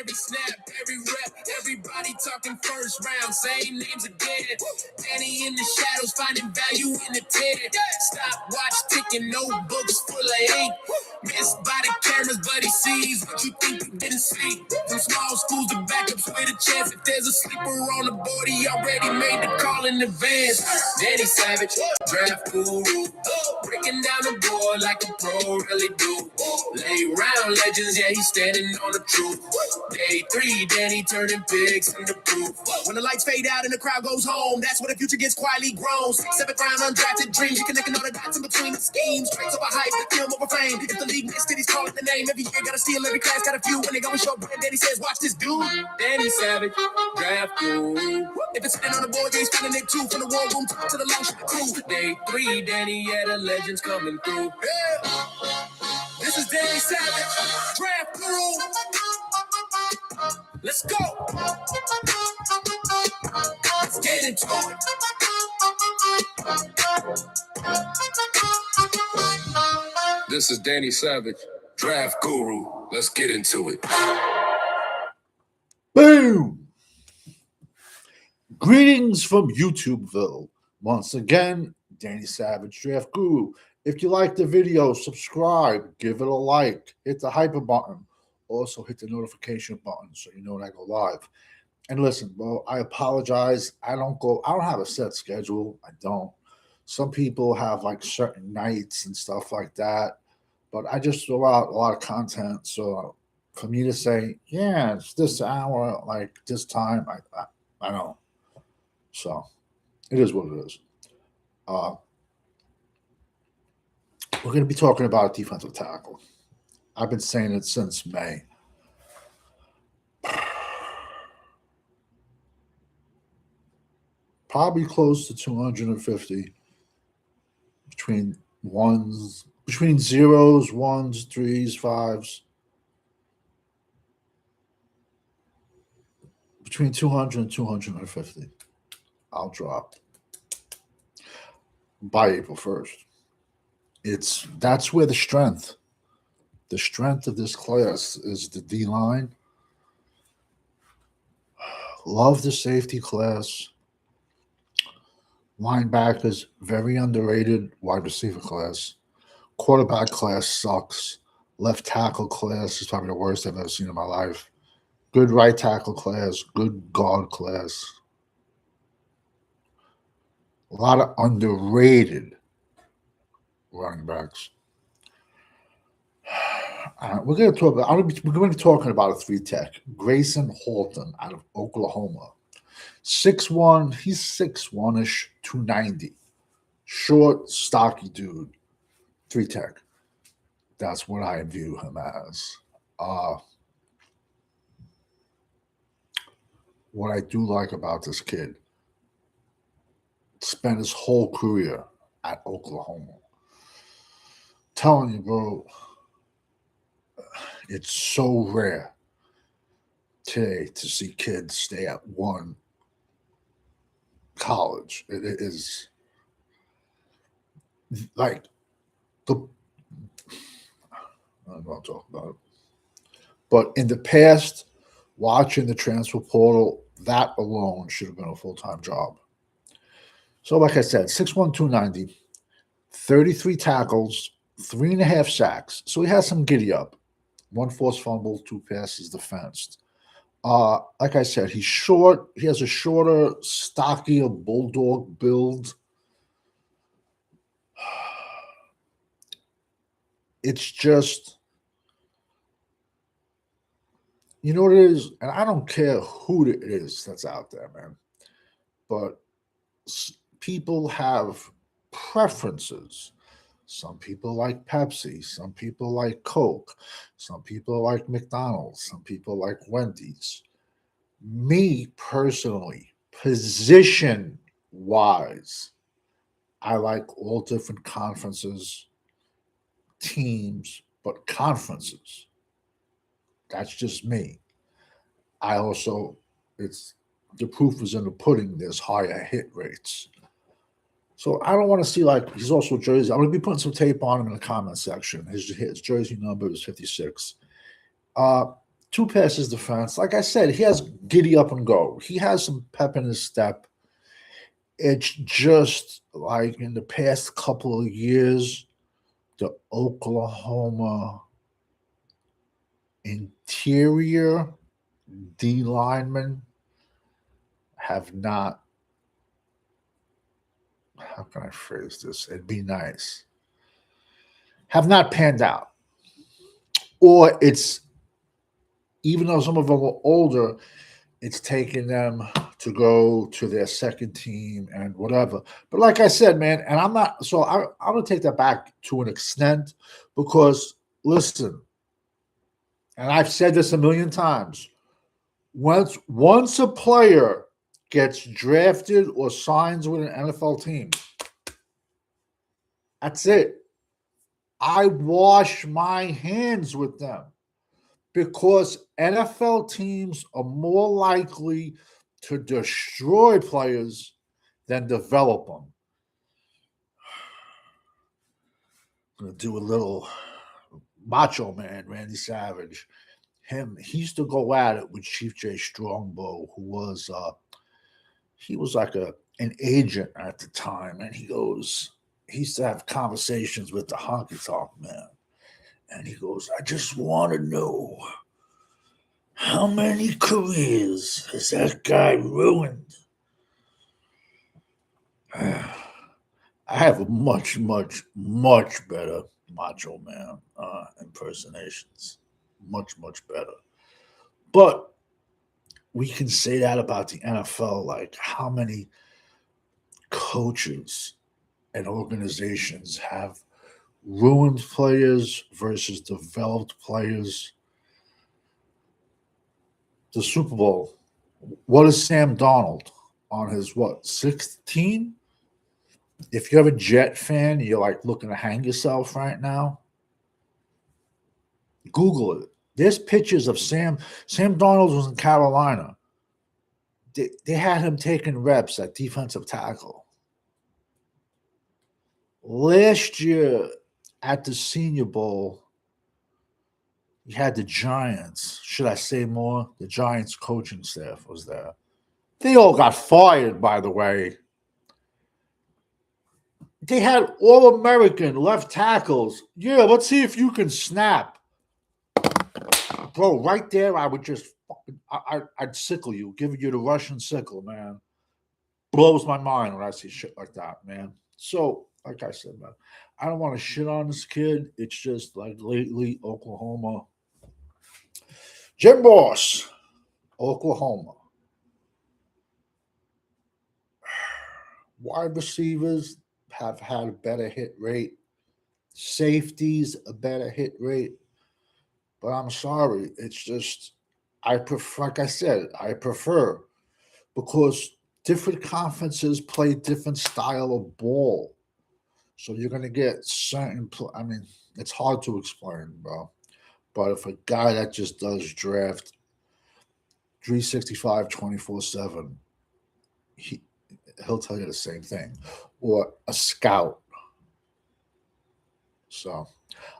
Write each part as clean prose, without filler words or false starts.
every snap, every rep, everybody talking first round, same names again. Danny in the shadows, finding value in the 10. Stopwatch ticking, notebooks full of ink. Missed by the cameras, but he sees what you think you didn't see. From small schools to backups with a chance. If there's a sleeper on the board, he already made the call in advance. Danny Savage, draft guru, breaking down the board like a pro really do. Late round legends, yeah, he's standing on the truth. Day 3, Danny turning pigs into proof. When the lights fade out and the crowd goes home, that's when the future gets quietly grown. 6th, 7th round, undrafted dreams. You connecting all the dots in between the schemes. Traits over hype, film over fame. If the league missed it, he's calling the name. Every year, gotta steal, every class got a few. When they go and show brand, Danny says, watch this dude. Danny Savage, draft guru. If it's sitting on the board, he's finding it too. From the war room top to the long shot crew. Day 3, Danny, yeah, the legends coming through. Yeah. This is Danny Savage, draft guru. Let's go. Let's get into it. This is Danny Savage, draft guru. Let's get into it. Boom! Greetings from YouTubeville. Once again, Danny Savage, draft guru. If you like the video, subscribe, give it a like, hit the hyper button. Also hit the notification button so you know when I go live. And listen, bro, I apologize. I don't have a set schedule. I don't. Some people have like certain nights and stuff like that. But I just throw out a lot of content. So for me to say, yeah, it's this hour, like this time, I don't. So it is what it is. We're going to be talking about defensive tackle. I've been saying it since May. Probably close to 250 between zeros, ones, threes, fives. Between 200 and 250. I'll drop by April 1st. That's where the strength of this class is the D line. Love the safety class. Linebackers, very underrated. Wide receiver class. Quarterback class sucks. Left tackle class is probably the worst I've ever seen in my life. Good right tackle class. Good guard class. A lot of underrated running backs. We're going to be talking about a 3-tech, Gracen Halton out of Oklahoma. 6'1", he's 6'1"-ish, 290. Short, stocky dude. 3-tech. That's what I view him as. What I do like about this kid, spent his whole career at Oklahoma. Telling you, bro, it's so rare today to see kids stay at one college. It is like I don't want to talk about it. But in the past, watching the transfer portal, that alone should have been a full-time job. So like I said, 6'1", 290, 33 tackles, 3.5 sacks. So he has some giddy up. 1 forced fumble, 2 passes defensed. Like I said, he's short. He has a shorter, stockier bulldog build. It's just, you know what it is? And I don't care who it is that's out there, man. But people have preferences. Some people like Pepsi. Some people like Coke. Some people like McDonald's. Some people like Wendy's. Me personally, position-wise, I like all different conferences, teams, but conferences. That's just me. I also, the proof is in the pudding. There's higher hit rates. So I don't want to see he's also jersey. I'm going to be putting some tape on him in the comment section. His jersey number is 56. two passes defense. Like I said, he has giddy up and go. He has some pep in his step. It's just like in the past couple of years, the Oklahoma interior D linemen have not, how can I phrase this? It'd be nice. Have not panned out. Or it's, even though some of them are older, it's taking them to go to their second team and whatever. But like I said, man, and I'm not, so I'm going to take that back to an extent because, listen, and I've said this a million times, once a player gets drafted or signs with an NFL team, that's it. I wash my hands with them because NFL teams are more likely to destroy players than develop them. I'm going to do a little Macho Man, Randy Savage. He used to go at it with Chief J. Strongbow, who was he was like an agent at the time, and he used to have conversations with the honky tonk man, and he goes, I just want to know how many careers has that guy ruined? I have a much, much, much better Macho Man impersonations. Much, much better. But we can say that about the NFL. Like, how many coaches and organizations have ruined players versus developed players? The Super Bowl. What is Sam Darnold on his, what, 16? If you're a Jet fan, you're like looking to hang yourself right now. Google it. There's pictures of Sam. Sam Darnold was in Carolina. They had him taking reps at defensive tackle. Last year at the Senior Bowl, you had the Giants. Should I say more? The Giants coaching staff was there. They all got fired, by the way. They had All-American left tackles. Yeah, let's see if you can snap. Bro, right there, I would just fucking, I'd sickle you, give you the Russian sickle, man. Blows my mind when I see shit like that, man. So, like I said, man, I don't want to shit on this kid. It's just like lately, Oklahoma. Jim Boss, Oklahoma. Wide receivers have had a better hit rate. Safeties, a better hit rate. But I'm sorry, it's just I prefer. Like I said, I prefer because different conferences play different style of ball, so you're gonna get certain. I mean, it's hard to explain, bro. But if a guy that just does draft 365 24/7, he'll tell you the same thing, or a scout. So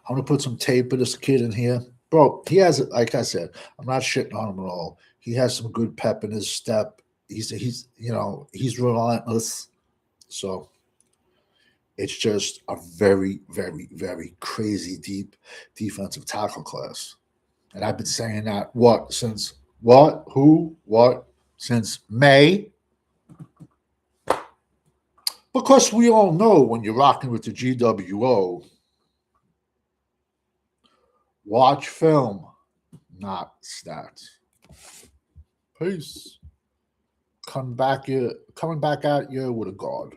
I'm gonna put some tape of this kid in here. Bro, he has, like I said, I'm not shitting on him at all. He has some good pep in his step. He's relentless. So it's just a very, very, very crazy deep defensive tackle class. And I've been saying that since May. Because we all know when you're rocking with the GWO, watch film, not stats. Peace. Coming back at you with a guard.